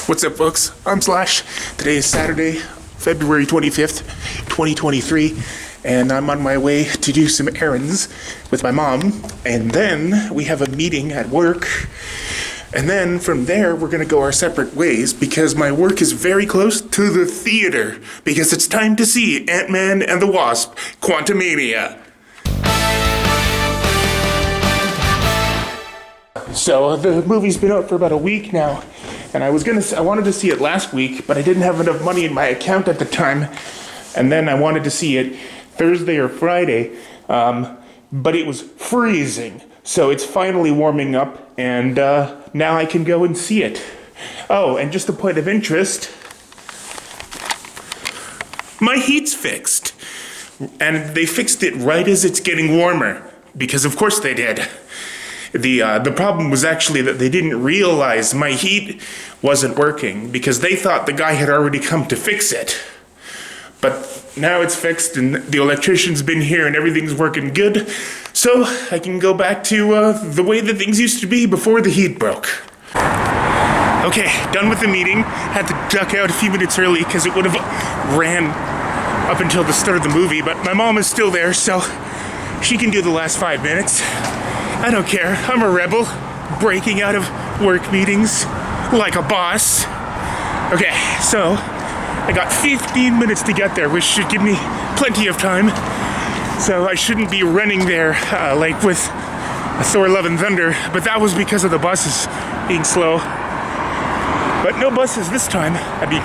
What's up, folks? I'm Slash. Today is Saturday, February 25th, 2023, and I'm on my way to do some errands with my mom, and then we have a meeting at work, and then from there we're gonna go our separate ways because my work is very close to the theater because it's time to see Ant-Man and the Wasp, Quantumania. So the movie's been out for about a week now, and I wanted to see it last week, but I didn't have enough money in my account at the time, and then I wanted to see it Thursday or Friday, but it was freezing, so it's finally warming up, and now I can go and see it. Oh, and just a point of interest, my heat's fixed, and they fixed it right as it's getting warmer, because of course they did. The problem was actually that they didn't realize my heat wasn't working because they thought the guy had already come to fix it. But now it's fixed and the electrician's been here and everything's working good, so I can go back to the way that things used to be before the heat broke. Okay, done with the meeting. Had to duck out a few minutes early because it would have ran up until the start of the movie, but my mom is still there, so she can do the last 5 minutes. I don't care. I'm a rebel, breaking out of work meetings like a boss. Okay, so I got 15 minutes to get there, which should give me plenty of time. So I shouldn't be running there like with Thor: Love and Thunder, but that was because of the buses being slow. But no buses this time. I mean,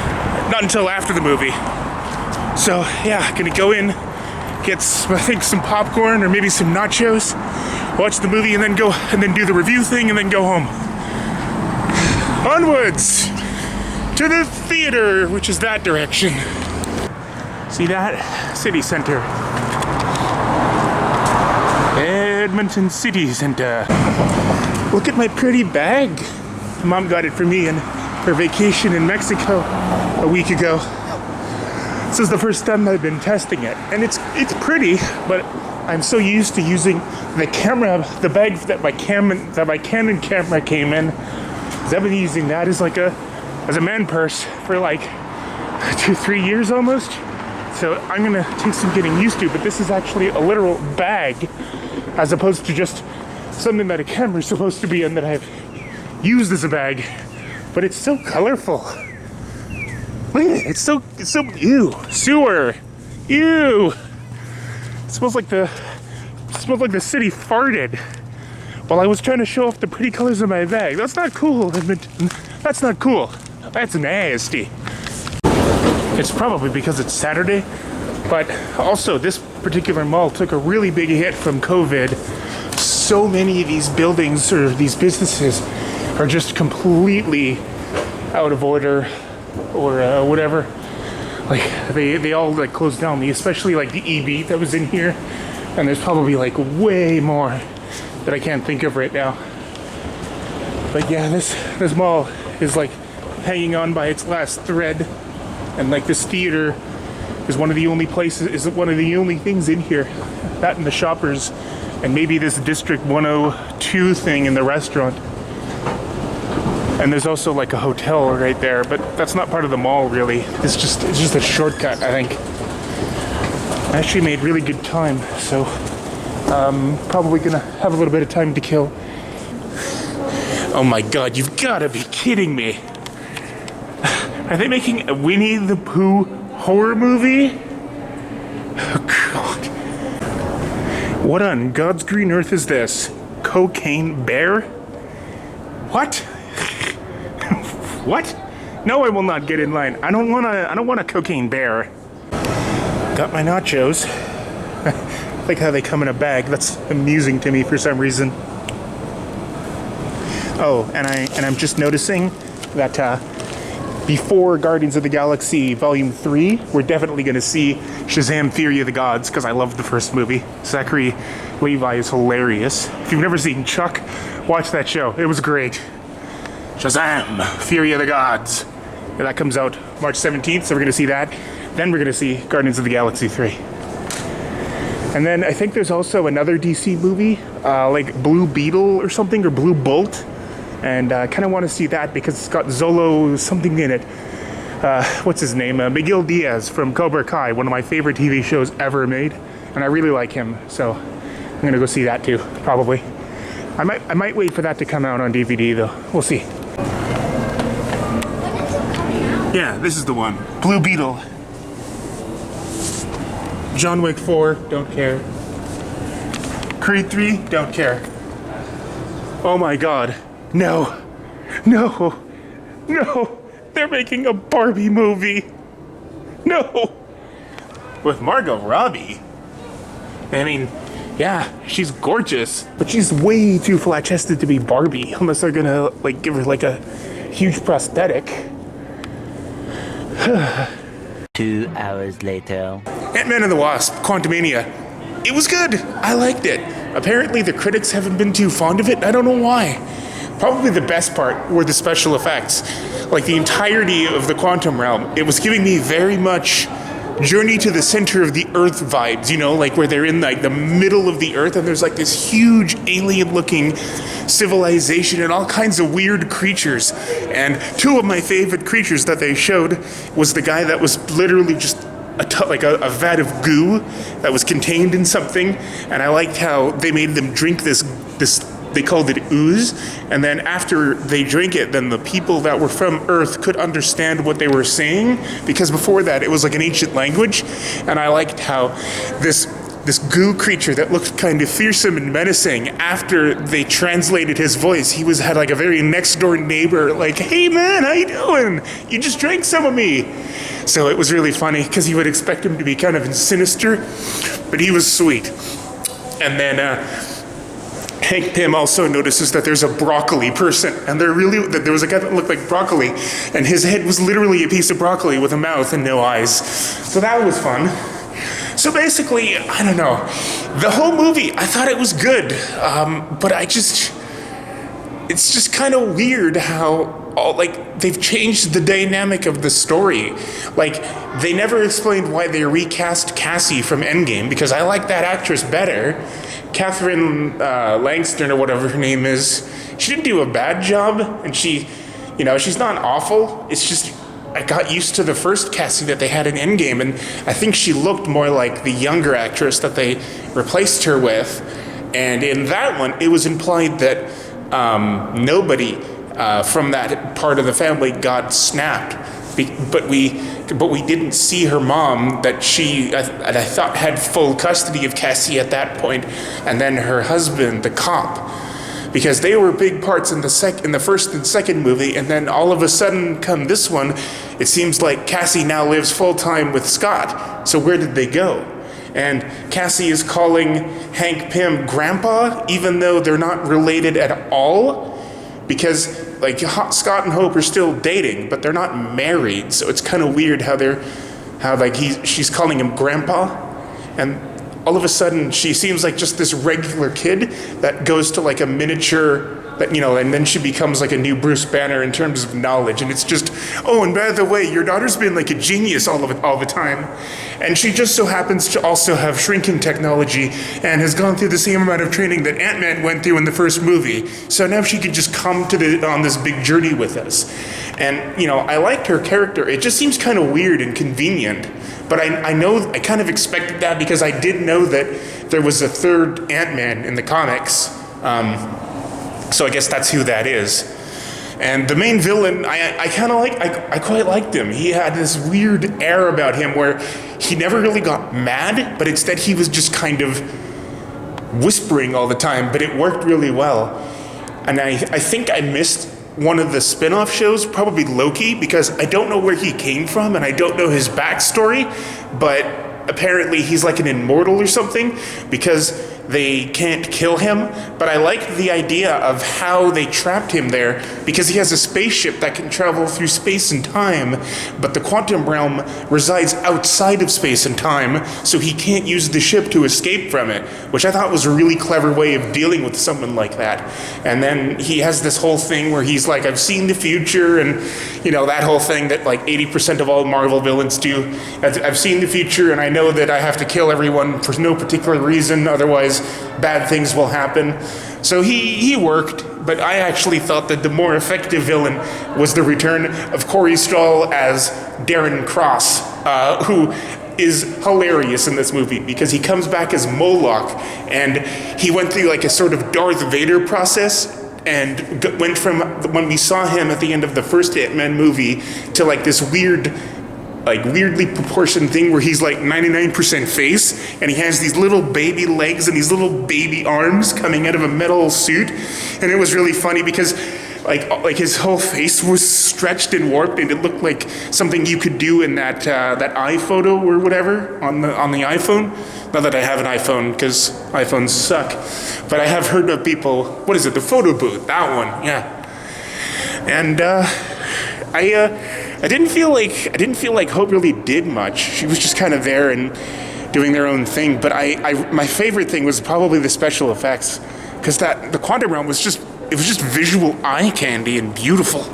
not until after the movie. So yeah, gonna go in, get I think some popcorn or maybe some nachos, watch the movie and then do the review thing and then go home. Onwards to the theater, which is that direction. See that? City Center. Edmonton City Center. Look at my pretty bag. Mom got it for me in her vacation in Mexico a week ago. This is the first time I've been testing it, and it's pretty, but I'm so used to using the camera, the bag that my Canon camera came in. I've been using that as a man purse for like 2-3 years almost. So I'm gonna take some getting used to, but this is actually a literal bag, as opposed to just something that a camera's supposed to be in that I've used as a bag. But it's so colorful. Look at it, it's so, ew, sewer, ew. It smells like the city farted while I was trying to show off the pretty colors of my bag. That's not cool, that's not cool. That's nasty. It's probably because it's Saturday, but also this particular mall took a really big hit from COVID. So many of these buildings or these businesses are just completely out of order, or whatever. Like they all like closed down. Especially like the EB that was in here, and there's probably like way more that I can't think of right now. But yeah, this mall is like hanging on by its last thread, and like this theater is one of the only things in here. That and the Shoppers, and maybe this District 102 thing in the restaurant. And there's also like a hotel right there, but that's not part of the mall really. It's just a shortcut, I think. I actually made really good time, so probably gonna have a little bit of time to kill. Oh my god, you've gotta be kidding me. Are they making a Winnie the Pooh horror movie? Oh god. What on God's green earth is this? Cocaine Bear? What? What? No, I will not get in line. I don't want a cocaine bear. Got my nachos. I like how they come in a bag. That's amusing to me for some reason. Oh, and I'm just noticing that before Guardians of the Galaxy Volume 3, we're definitely going to see Shazam! Fury of the Gods, because I loved the first movie. Zachary Levi is hilarious. If you've never seen Chuck, watch that show. It was great. Shazam! Fury of the Gods. And that comes out March 17th, so we're going to see that. Then we're going to see Guardians of the Galaxy 3. And then I think there's also another DC movie, like Blue Beetle or something, or Blue Bolt, And I kind of want to see that because it's got Zolo something in it. What's his name? Miguel Diaz from Cobra Kai, one of my favorite TV shows ever made. And I really like him, so I'm gonna go see that too, probably. I might wait for that to come out on DVD though. We'll see. Yeah, this is the one. Blue Beetle. John Wick 4, don't care. Creed 3, don't care. Oh my god. No. No. No. They're making a Barbie movie. No. With Margot Robbie. I mean, yeah, she's gorgeous, but she's way too flat-chested to be Barbie, unless they're gonna like give her like a huge prosthetic. 2 hours later. Ant-Man and the Wasp, Quantumania. It was good. I liked it. Apparently the critics haven't been too fond of it. I don't know why. Probably the best part were the special effects. Like the entirety of the quantum realm. It was giving me very much Journey to the Center of the Earth vibes, you know, like where they're in like the middle of the Earth and there's like this huge alien-looking civilization and all kinds of weird creatures. And two of my favorite creatures that they showed was the guy that was literally just a vat of goo that was contained in something. And I liked how they made them drink this they called it ooze, and then after they drank it, then the people that were from Earth could understand what they were saying, because before that it was like an ancient language. And I liked how this goo creature that looked kind of fearsome and menacing, after they translated his voice, he had like a very next door neighbor, like, hey man, how you doing? You just drank some of me. So it was really funny, because you would expect him to be kind of sinister, but he was sweet. And then Hank Pym also notices that there's a broccoli person, and there was a guy that looked like broccoli, and his head was literally a piece of broccoli with a mouth and no eyes. So that was fun. So basically, I don't know. The whole movie, I thought it was good, but it's just kind of weird how they've changed the dynamic of the story. Like, they never explained why they recast Cassie from Endgame, because I like that actress better. Catherine Langston, or whatever her name is, she didn't do a bad job, and she's not awful. It's just, I got used to the first Cassie that they had in Endgame, and I think she looked more like the younger actress that they replaced her with. And in that one, it was implied that nobody from that part of the family got snapped, but we didn't see her mom, that I thought had full custody of Cassie at that point, and then her husband, the cop, because they were big parts in the first and second movie, and then all of a sudden, come this one, it seems like Cassie now lives full-time with Scott. So where did they go? And Cassie is calling Hank Pym Grandpa, even though they're not related at all, because like Scott and Hope are still dating, but they're not married. So it's kind of weird she's calling him Grandpa, and all of a sudden she seems like just this regular kid that goes to like a miniature, that, you know, and then she becomes like a new Bruce Banner in terms of knowledge. And it's just, oh, and by the way, your daughter's been like a genius all the time. And she just so happens to also have shrinking technology and has gone through the same amount of training that Ant-Man went through in the first movie. So now she can just come on this big journey with us. And, you know, I liked her character. It just seems kind of weird and convenient. But I know, I kind of expected that, because I did know that there was a third Ant-Man in the comics. So I guess that's who that is. And the main villain, I quite liked him. He had this weird air about him where he never really got mad, but instead he was just kind of whispering all the time, but it worked really well. And I think I missed one of the spin-off shows, probably Loki, because I don't know where he came from and I don't know his backstory, but apparently he's like an immortal or something, because they can't kill him. But I like the idea of how they trapped him there, because he has a spaceship that can travel through space and time, but the quantum realm resides outside of space and time, so he can't use the ship to escape from it, which I thought was a really clever way of dealing with someone like that. And then he has this whole thing where he's like, I've seen the future, and you know, that whole thing that like 80% of all Marvel villains do. I've seen the future, and I know that I have to kill everyone for no particular reason, otherwise otherwise bad things will happen. So he worked, but I actually thought that the more effective villain was the return of Corey Stoll as Darren Cross, who is hilarious in this movie because he comes back as Moloch, and he went through like a sort of Darth Vader process and went from when we saw him at the end of the first Ant-Man movie to like this weird, like weirdly proportioned thing where he's like 99% face, and he has these little baby legs and these little baby arms coming out of a metal suit. And it was really funny because like his whole face was stretched and warped, and it looked like something you could do in that iPhoto or whatever on the iPhone. Not that I have an iPhone, because iPhones suck, but I have heard of people. What is it? The photo booth. That one, yeah. And I didn't feel like Hope really did much. She was just kind of there and doing their own thing. But my favorite thing was probably the special effects, because the Quantum Realm was just visual eye candy and beautiful.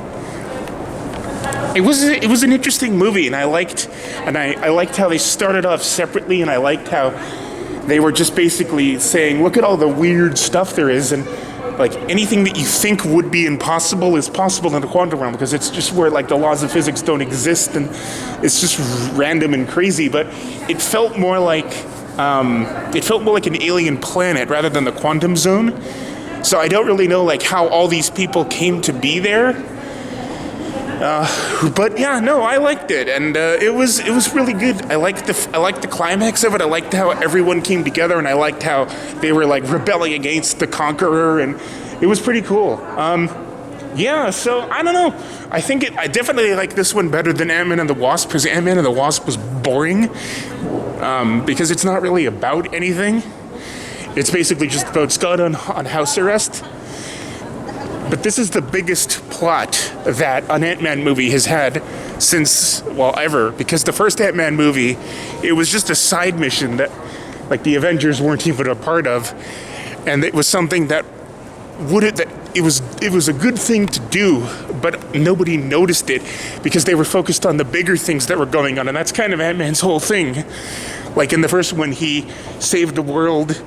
It was an interesting movie, and I liked how they started off separately, and I liked how they were just basically saying, look at all the weird stuff there is, and like anything that you think would be impossible is possible in the quantum realm, because it's just where like the laws of physics don't exist, and it's just random and crazy. But it felt more like an alien planet rather than the quantum zone. So I don't really know like how all these people came to be there. But yeah, no, I liked it, and it was really good. I liked the climax of it. I liked how everyone came together, and I liked how they were like rebelling against the Conqueror, and it was pretty cool. Yeah, so I don't know. I definitely like this one better than Ant-Man and the Wasp, because Ant-Man and the Wasp was boring, because it's not really about anything. It's basically just about Scott on house arrest. But this is the biggest plot that an Ant-Man movie has had since, well, ever. Because the first Ant-Man movie, it was just a side mission that, like, the Avengers weren't even a part of. And it was something that it was a good thing to do, but nobody noticed it because they were focused on the bigger things that were going on. And that's kind of Ant-Man's whole thing. Like in the first one, he saved the world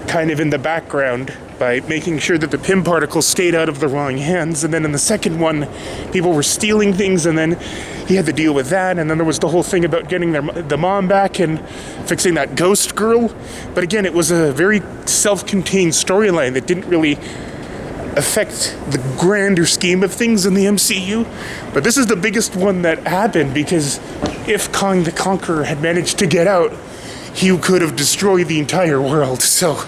kind of in the background by making sure that the Pym particles stayed out of the wrong hands. And then in the second one, people were stealing things, and then he had to deal with that. And then there was the whole thing about getting the mom back and fixing that ghost girl. But again, it was a very self-contained storyline that didn't really affect the grander scheme of things in the MCU. But this is the biggest one that happened, because if Kong the Conqueror had managed to get out, he could have destroyed the entire world. So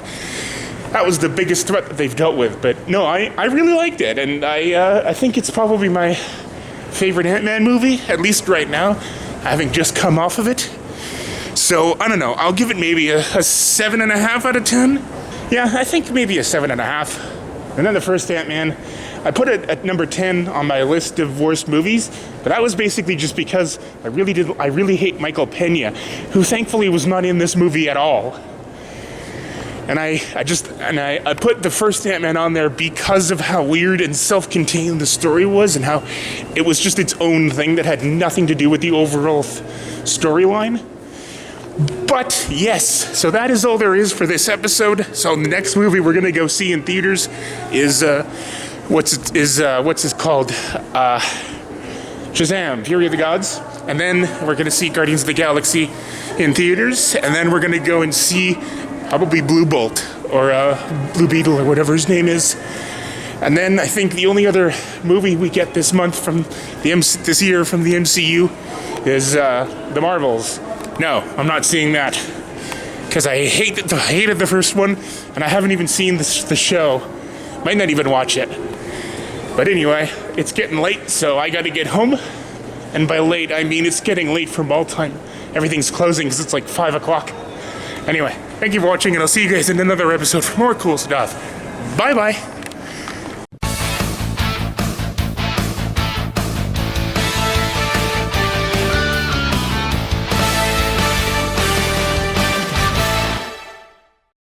that was the biggest threat that they've dealt with. But no, I really liked it, and I think it's probably my favorite Ant-Man movie, at least right now, having just come off of it. So I don't know, I'll give it maybe a 7.5 out of 10. Yeah, I think maybe a 7.5. And then the first Ant-Man, I put it at number 10 on my list of worst movies, but that was basically just because I really hate Michael Pena, who thankfully was not in this movie at all. And I put the first Ant-Man on there because of how weird and self-contained the story was, and how it was just its own thing that had nothing to do with the overall storyline. But yes, so that is all there is for this episode. So the next movie we're gonna go see in theaters is what's it called? Shazam! Fury of the Gods. And then we're gonna see Guardians of the Galaxy in theaters, and then we're gonna go and see probably Blue Bolt or Blue Beetle or whatever his name is. And then I think the only other movie we get this month from this year from the MCU is The Marvels. No, I'm not seeing that, because I hated the first one, and I haven't even seen the show. Might not even watch it. But anyway, it's getting late, so I gotta get home. And by late, I mean it's getting late for mall time. Everything's closing because it's like 5 o'clock. Anyway, thank you for watching, and I'll see you guys in another episode for more cool stuff. Bye-bye.